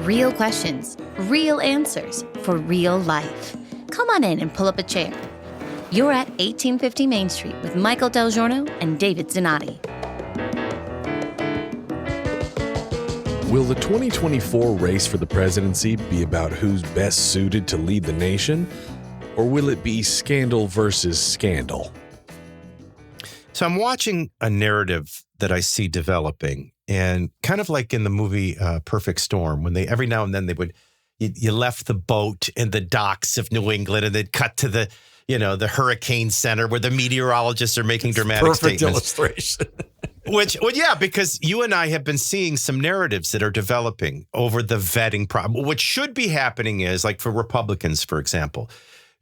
Real questions, real answers for real life. Come on in and pull up a chair. You're at 1850 Main Street with Michael DelGiorno and David Zanotti. Will the 2024 race for the presidency be about who's best suited to lead the nation? Or will it be scandal versus scandal? So I'm watching a narrative that I see developing, and kind of like in the movie Perfect Storm, when they every now and then they would, you left the boat in the docks of New England and they'd cut to the hurricane center where the meteorologists are making dramatic perfect statements. illustration. Yeah, because you and I have been seeing some narratives that are developing over the vetting problem. What should be happening is, like for Republicans, for example,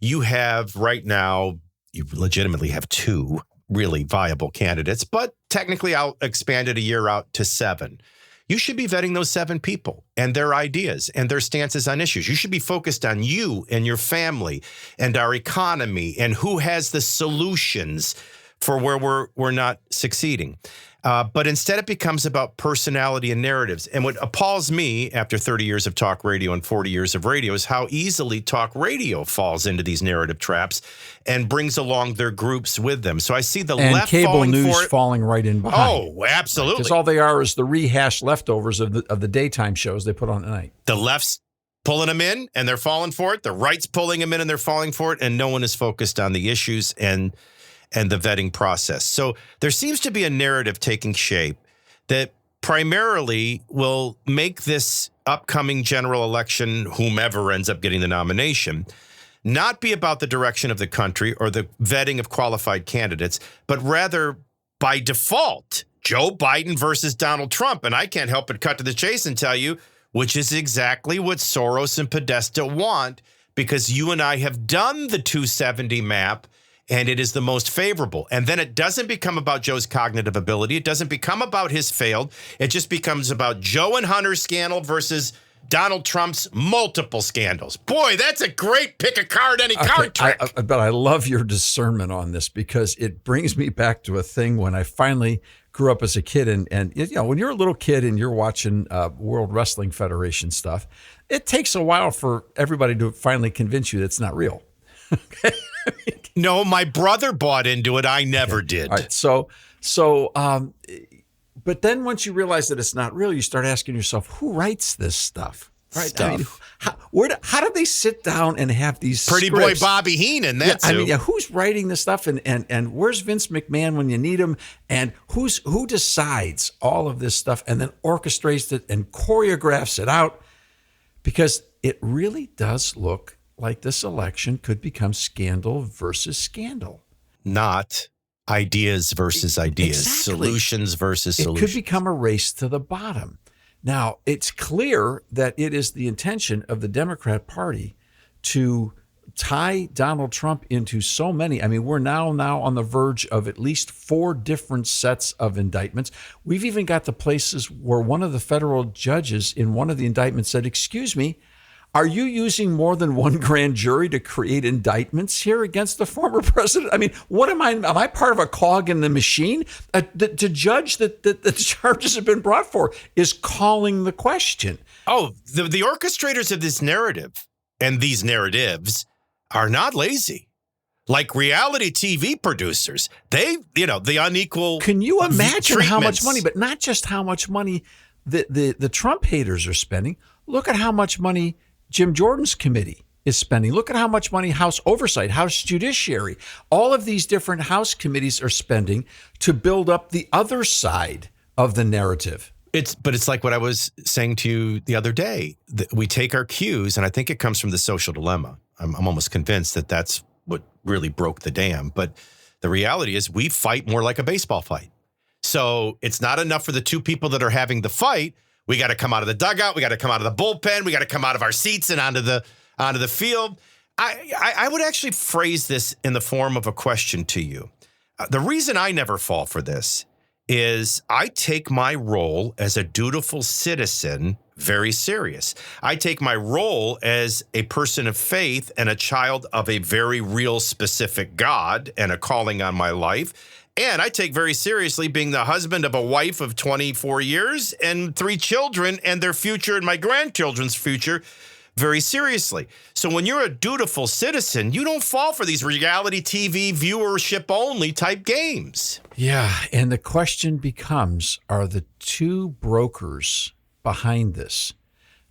you have right now, you legitimately have two really viable candidates, but technically I'll expand it a year out to 7. You should be vetting those 7 people and their ideas and their stances on issues. You should be focused on you and your family and our economy and who has the solutions for where we're not succeeding. But instead it becomes about personality and narratives. And what appalls me after 30 years of talk radio and 40 years of radio is how easily talk radio falls into these narrative traps and brings along their groups with them. So I see the and left cable falling news for it. falling right in behind. Oh, absolutely. Because all they are is the rehashed leftovers of the daytime shows they put on at night. The left's pulling them in and they're falling for it. The right's pulling them in and they're falling for it. And no one is focused on the issues and the vetting process. So there seems to be a narrative taking shape that primarily will make this upcoming general election, whomever ends up getting the nomination, not be about the direction of the country or the vetting of qualified candidates, but rather by default, Joe Biden versus Donald Trump. And I can't help but cut to the chase and tell you, which is exactly what Soros and Podesta want, because you and I have done the 270 map, and it is the most favorable. And then it doesn't become about Joe's cognitive ability. It doesn't become about his failed. It just becomes about Joe and Hunter's scandal versus Donald Trump's multiple scandals. Boy, that's a great pick a card, any card trick. But I love your discernment on this because it brings me back to a thing when I finally grew up as a kid. And when you're a little kid and you're watching World Wrestling Federation stuff, it takes a while for everybody to finally convince you that it's not real. Okay. No, my brother bought into it. I never did. All right. But then once you realize that it's not real, you start asking yourself, who writes this stuff? Right. I mean, how do they sit down and have these Pretty scripts? boy Bobby Heenan, that's who's writing this stuff and where's Vince McMahon when you need him? And who decides all of this stuff and then orchestrates it and choreographs it out? Because it really does look like this election could become scandal versus scandal. Not ideas versus ideas, Exactly. Solutions versus solutions. It could become a race to the bottom. Now, it's clear that it is the intention of the Democrat Party to tie Donald Trump into so many. I mean, we're now on the verge of at least 4 different sets of indictments. We've even got the places where one of the federal judges in one of the indictments said, "Excuse me, are you using more than one grand jury to create indictments here against the former president? I mean, what am I? Am I part of a cog in the machine? To judge that the charges have been brought for is calling the question." Oh, the orchestrators of this narrative and these narratives are not lazy. Like reality TV producers, the unequal. Can you imagine how much treatments. money, but not just how much money the Trump haters are spending? Look at how much money Jim Jordan's committee is spending. Look at how much money House Oversight, House Judiciary, all of these different House committees are spending to build up the other side of the narrative. But it's like what I was saying to you the other day. We take our cues, and I think it comes from the social dilemma. I'm almost convinced that that's what really broke the dam. But the reality is we fight more like a baseball fight. So it's not enough for the 2 people that are having the fight. We got to come out of the dugout. We got to come out of the bullpen. We got to come out of our seats and onto the field. I would actually phrase this in the form of a question to you. The reason I never fall for this is I take my role as a dutiful citizen very serious. I take my role as a person of faith and a child of a very real specific God and a calling on my life. And I take very seriously being the husband of a wife of 24 years and 3 children and their future and my grandchildren's future very seriously. So when you're a dutiful citizen, you don't fall for these reality TV viewership only type games. Yeah. And the question becomes, are the two brokers behind this,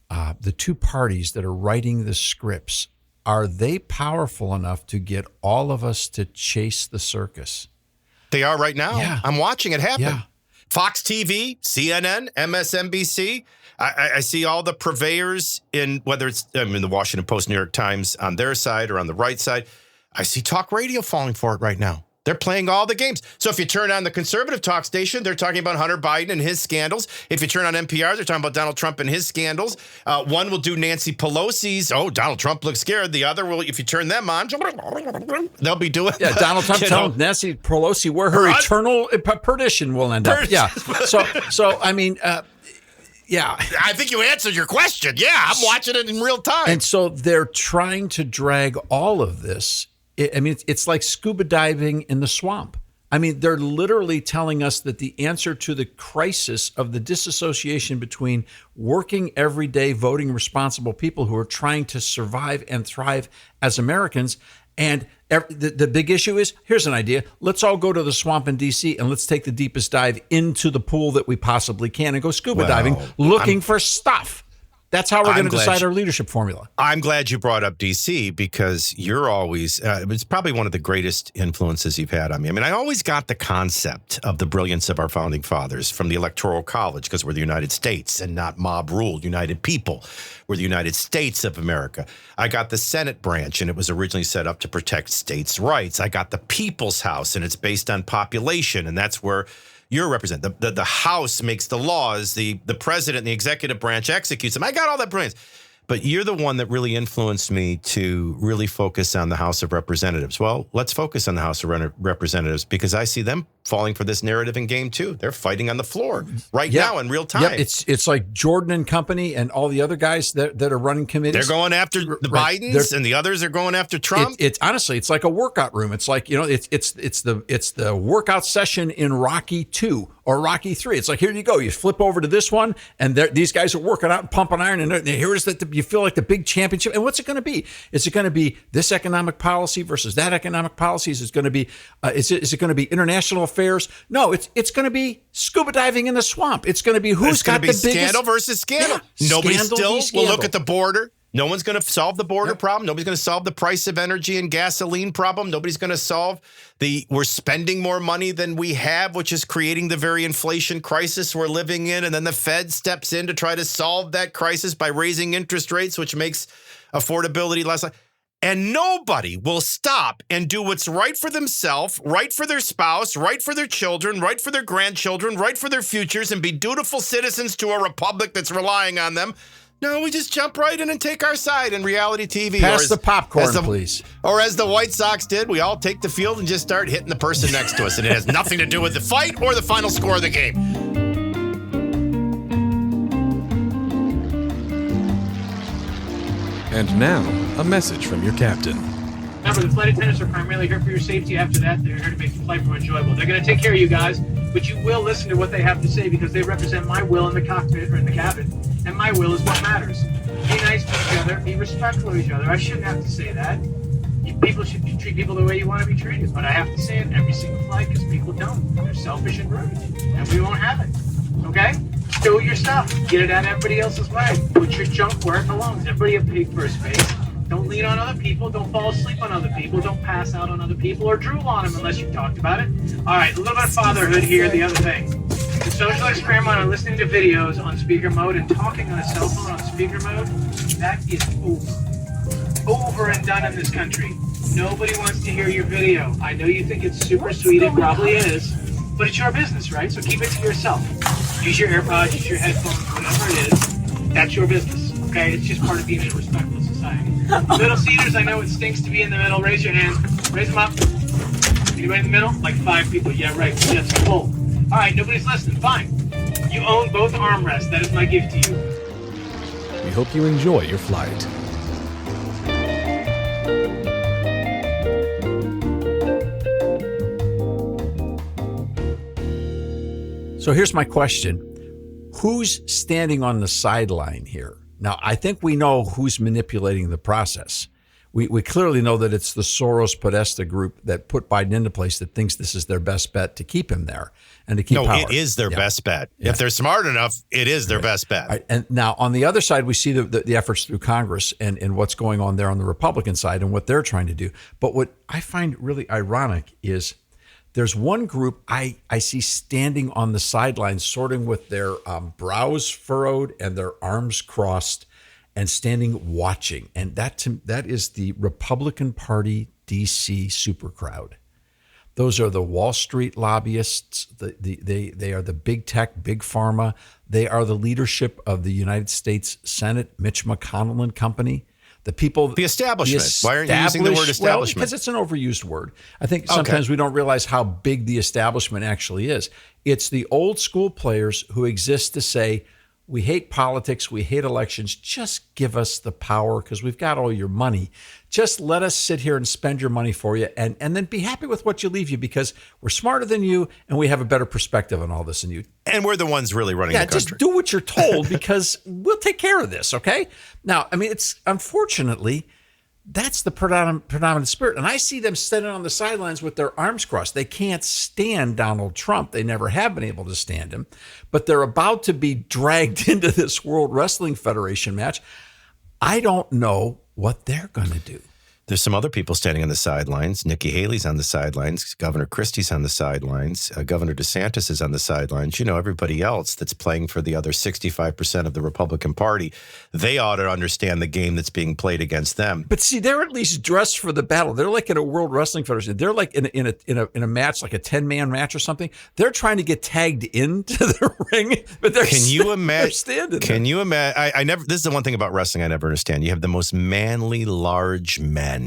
the two parties that are writing the scripts, are they powerful enough to get all of us to chase the circus? They are right now. Yeah. I'm watching it happen. Yeah. Fox TV, CNN, MSNBC. I see all the purveyors in whether it's in the Washington Post, New York Times on their side or on the right side. I see talk radio falling for it right now. They're playing all the games. So if you turn on the conservative talk station, they're talking about Hunter Biden and his scandals. If you turn on NPR, they're talking about Donald Trump and his scandals. One will do Nancy Pelosi's, oh, Donald Trump looks scared. The other will, if you turn them on, they'll be doing. Yeah, Donald Trump telling Nancy Pelosi where her eternal perdition will end up. Yeah. So I mean, yeah. I think you answered your question. Yeah, I'm watching it in real time. And so they're trying to drag all of this. I mean, it's like scuba diving in the swamp. I mean, they're literally telling us that the answer to the crisis of the disassociation between working everyday, voting responsible people who are trying to survive and thrive as Americans, and the big issue is, here's an idea. Let's all go to the swamp in D.C. and let's take the deepest dive into the pool that we possibly can and go scuba diving looking for stuff. That's how we're going to decide our leadership formula. I'm glad you brought up D.C. because you're always, it's probably one of the greatest influences you've had on me. I mean, I always got the concept of the brilliance of our founding fathers from the Electoral College because we're the United States and not mob-ruled United People. We're the United States of America. I got the Senate branch, and it was originally set up to protect states' rights. I got the People's House, and it's based on population, and that's where you're represented. The House makes the laws, the president and the executive branch executes them. I got all that brilliance. But you're the one that really influenced me to really focus on the House of Representatives. Well, let's focus on the House of Representatives because I see them falling for this narrative in game two. They're fighting on the floor right now in real time. Yeah, it's like Jordan and company and all the other guys that are running committees. They're going after the Bidens and the others are going after Trump. It's honestly, it's like a workout room. It's like, it's the workout session in Rocky 2 or Rocky 3. It's like, here you go. You flip over to this one and these guys are working out and pumping iron. And here is you feel like the big championship. And what's it going to be? Is it going to be this economic policy versus that economic policy? Is it going to be, is it going to be international affairs? No, it's going to be scuba diving in the swamp. It's going to be who's got the biggest scandal versus scandal. Yeah, Nobody scandal still will look at the border. No one's going to solve the border problem. Nobody's going to solve the price of energy and gasoline problem. Nobody's going to solve we're spending more money than we have, which is creating the very inflation crisis we're living in. And then the Fed steps in to try to solve that crisis by raising interest rates, which makes affordability less. And nobody will stop and do what's right for themselves, right for their spouse, right for their children, right for their grandchildren, right for their futures, and be dutiful citizens to a republic that's relying on them. No, we just jump right in and take our side in reality TV. Pass the popcorn, please. Or as the White Sox did, we all take the field and just start hitting the person next to us. And it has nothing to do with the fight or the final score of the game. And now, a message from your captain. Remember, the flight attendants are primarily here for your safety. After that, they're here to make the flight more enjoyable. They're going to take care of you guys, but you will listen to what they have to say because they represent my will in the cockpit or in the cabin, and my will is what matters. Be nice to each other. Be respectful of each other. I shouldn't have to say that. People should treat people the way you want to be treated, but I have to say it every single flight because people don't. They're selfish and rude, and we won't have it. Okay? Stow your stuff. Get it out everybody else's way. Put your junk where it belongs. Everybody a pig first base. Don't lean on other people. Don't fall asleep on other people. Don't pass out on other people or drool on them unless you've talked about it. All right, a little bit of fatherhood here. The other thing. The social experiment on listening to videos on speaker mode and talking on a cell phone on speaker mode, that is over and done in this country. Nobody wants to hear your video. I know you think it's super sweet. It probably is. But it's your business, right? So keep it to yourself. Use your AirPods, use your headphones, whatever it is. That's your business, okay? It's just part of being in a respectful society. Middle seaters, I know it stinks to be in the middle. Raise your hands. Raise them up. Anybody in the middle? Like 5 people. Yeah, right. That's full. All right, nobody's listening. Fine. You own both armrests. That is my gift to you. We hope you enjoy your flight. So here's my question. Who's standing on the sideline here? Now, I think we know who's manipulating the process. We clearly know that it's the Soros-Podesta group that put Biden into place that thinks this is their best bet to keep him there and to keep power. No, it is their best bet. Yeah. If they're smart enough, it is their best bet. Right. And now on the other side, we see the efforts through Congress and what's going on there on the Republican side and what they're trying to do. But what I find really ironic is there's one group I see standing on the sidelines, sorting with their brows furrowed and their arms crossed and standing watching. And that is the Republican Party DC super crowd. Those are the Wall Street lobbyists. They are the big tech, big pharma. They are the leadership of the United States Senate, Mitch McConnell and company. The people, the establishment. Why aren't you using the word establishment? Well, because it's an overused word. I think sometimes we don't realize how big the establishment actually is. It's the old school players who exist to say, we hate politics, we hate elections, just give us the power because we've got all your money. Just let us sit here and spend your money for you and then be happy with what you leave you because we're smarter than you and we have a better perspective on all this than you. And we're the ones really running the country. Just do what you're told because we'll take care of this, okay? Now, I mean, it's unfortunately, that's the predominant spirit. And I see them standing on the sidelines with their arms crossed. They can't stand Donald Trump. They never have been able to stand him. But they're about to be dragged into this World Wrestling Federation match. I don't know what they're going to do. There's some other people standing on the sidelines. Nikki Haley's on the sidelines. Governor Christie's on the sidelines. Governor DeSantis is on the sidelines. You know, everybody else that's playing for the other 65% of the Republican Party, they ought to understand the game that's being played against them. But see, they're at least dressed for the battle. They're like in a World Wrestling Federation. They're like in a match, like a 10-man match or something. They're trying to get tagged into the ring, but they're standing. Can you imagine? I never. This is the one thing about wrestling I never understand. You have the most manly, large men.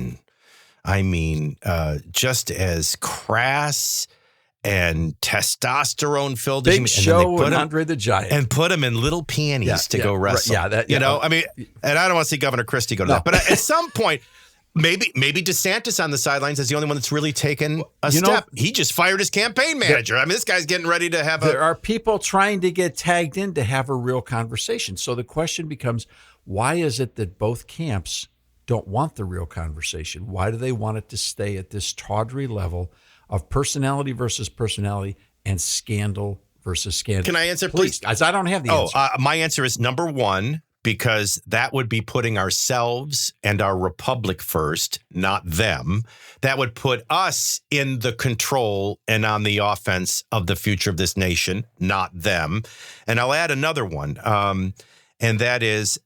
I mean, just as crass and testosterone filled. Big Show and Andre the Giant. And put them in little panties to go wrestle. I mean, and I don't want to see Governor Christie go to that. But at some point, maybe DeSantis on the sidelines is the only one that's really taken a step. He just fired his campaign manager. I mean, this guy's getting ready to have There are people trying to get tagged in to have a real conversation. So the question becomes, why is it that both camps don't want the real conversation? Why do they want it to stay at this tawdry level of personality versus personality and scandal versus scandal? Can I answer, please? Guys, I don't have the answer. My answer is number one, because that would be putting ourselves and our republic first, not them. That would put us in the control and on the offense of the future of this nation, not them. And I'll add another one, and that is,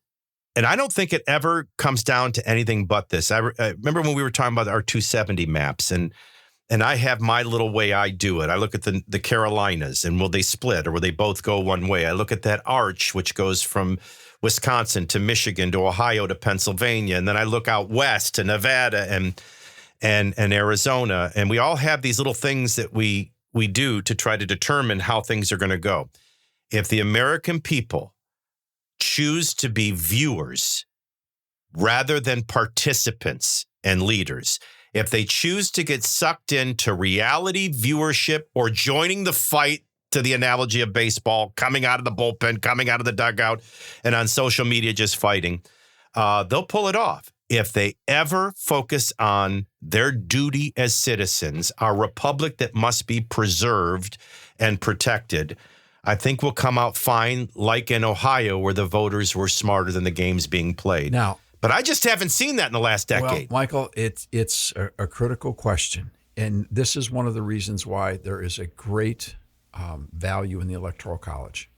and I don't think it ever comes down to anything but this. I remember when we were talking about our 270 maps, and I have my little way I do it. I look at the Carolinas, and will they split or will they both go one way? I look at that arch, which goes from Wisconsin to Michigan to Ohio to Pennsylvania, and then I look out west to Nevada and Arizona, and we all have these little things that we do to try to determine how things are going to go. If the American people choose to be viewers rather than participants and leaders, if they choose to get sucked into reality viewership or joining the fight, to the analogy of baseball, coming out of the bullpen, coming out of the dugout, and on social media just fighting, they'll pull it off. If they ever focus on their duty as citizens, our republic that must be preserved and protected, I think we'll come out fine, like in Ohio, where the voters were smarter than the games being played. Now, but I just haven't seen that in the last decade. Well, Michael, it's a critical question. And this is one of the reasons why there is a great value in the Electoral College.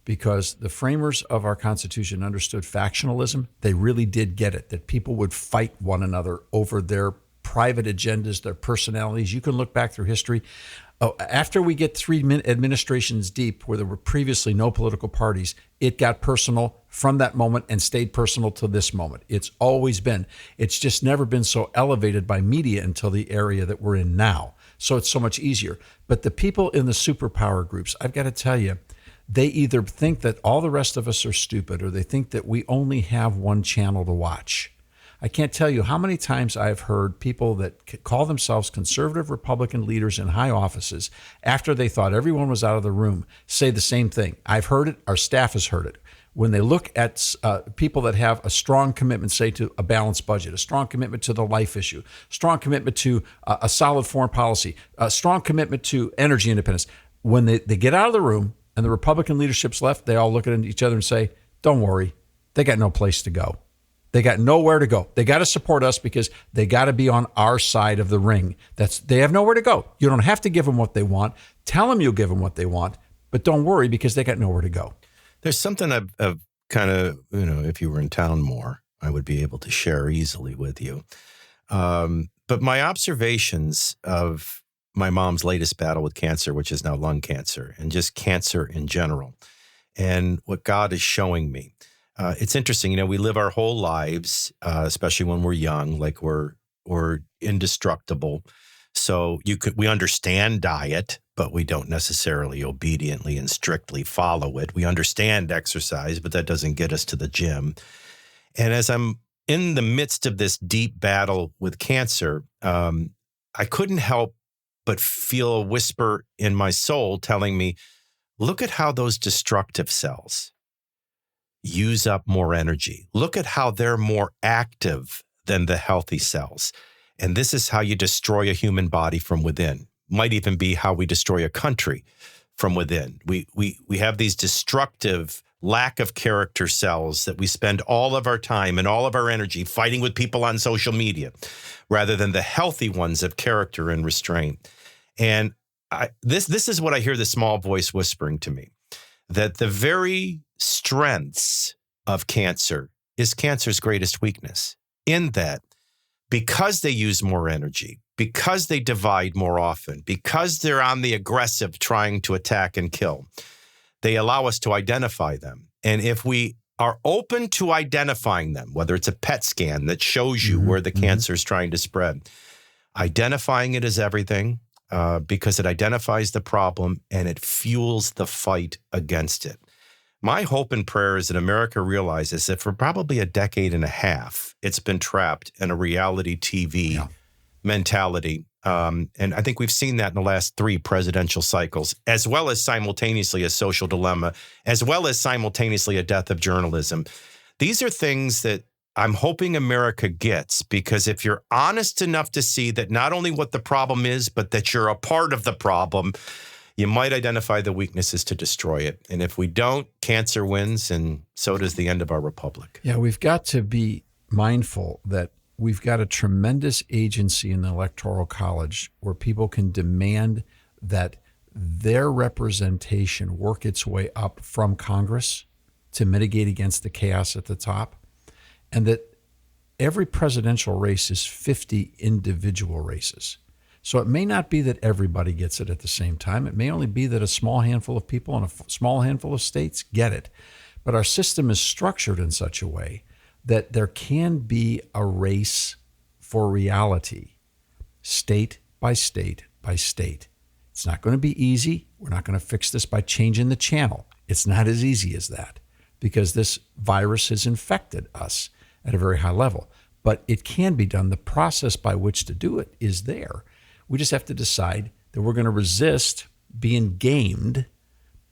Because the framers of our Constitution understood factionalism. They really did get it, that people would fight one another over their private agendas, their personalities. You can look back through history. After we get 3 administrations deep, where there were previously no political parties, it got personal from that moment and stayed personal to this moment. It's always been. It's just never been so elevated by media until the area that we're in now. So it's so much easier. But the people in the superpower groups, I've got to tell you, they either think that all the rest of us are stupid or they think that we only have one channel to watch. I can't tell you how many times I've heard people that call themselves conservative Republican leaders in high offices after they thought everyone was out of the room say the same thing. I've heard it. Our staff has heard it. When they look at people that have a strong commitment, say, to a balanced budget, a strong commitment to the life issue, strong commitment to a solid foreign policy, a strong commitment to energy independence, when they get out of the room and the Republican leadership's left, they all look at each other and say, don't worry, they got no place to go. They got nowhere to go. They got to support us because they got to be on our side of the ring. They have nowhere to go. You don't have to give them what they want. Tell them you'll give them what they want, but don't worry because they got nowhere to go. There's something I've kind of, if you were in town more, I would be able to share easily with you. But my observations of my mom's latest battle with cancer, which is now lung cancer, and just cancer in general, and what God is showing me. It's interesting, we live our whole lives, especially when we're young, like we're indestructible. So we understand diet, but we don't necessarily obediently and strictly follow it. We understand exercise, but that doesn't get us to the gym. And as I'm in the midst of this deep battle with cancer, I couldn't help but feel a whisper in my soul telling me, look at how those destructive cells use up more energy. Look at how they're more active than the healthy cells. And this is how you destroy a human body from within. Might even be how we destroy a country from within. We have these destructive, lack of character cells that we spend all of our time and all of our energy fighting with people on social media, rather than the healthy ones of character and restraint. And this is what I hear the small voice whispering to me, that the very strengths of cancer is cancer's greatest weakness, in that because they use more energy, because they divide more often, because they're on the aggressive trying to attack and kill, they allow us to identify them. And if we are open to identifying them, whether it's a PET scan that shows you where the cancer is trying to spread, identifying it is everything, because it identifies the problem and it fuels the fight against it. My hope and prayer is that America realizes that for probably a decade and a half, it's been trapped in a reality TV mentality. And I think we've seen that in the last 3 presidential cycles, as well as simultaneously a social dilemma, as well as simultaneously a death of journalism. These are things that I'm hoping America gets, because if you're honest enough to see that not only what the problem is, but that you're a part of the problem, you might identify the weaknesses to destroy it. And if we don't, cancer wins, and so does the end of our republic. Yeah, we've got to be mindful that we've got a tremendous agency in the Electoral College where people can demand that their representation work its way up from Congress to mitigate against the chaos at the top, and that every presidential race is 50 individual races. So it may not be that everybody gets it at the same time. It may only be that a small handful of people in a small handful of states get it. But our system is structured in such a way that there can be a race for reality, state by state by state. It's not going to be easy. We're not going to fix this by changing the channel. It's not as easy as that, because this virus has infected us at a very high level. But it can be done. The process by which to do it is there. We just have to decide that we're going to resist being gamed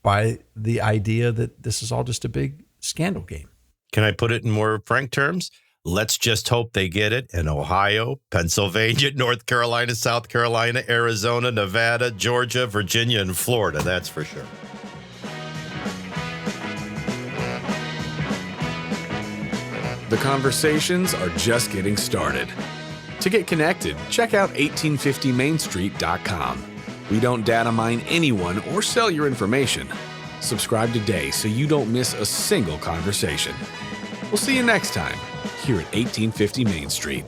by the idea that this is all just a big scandal game. Can I put it in more frank terms? Let's just hope they get it in Ohio, Pennsylvania, North Carolina, South Carolina, Arizona, Nevada, Georgia, Virginia, and Florida. That's for sure. The conversations are just getting started. To get connected, check out 1850mainstreet.com. We don't data mine anyone or sell your information. Subscribe today so you don't miss a single conversation. We'll see you next time here at 1850 Main Street.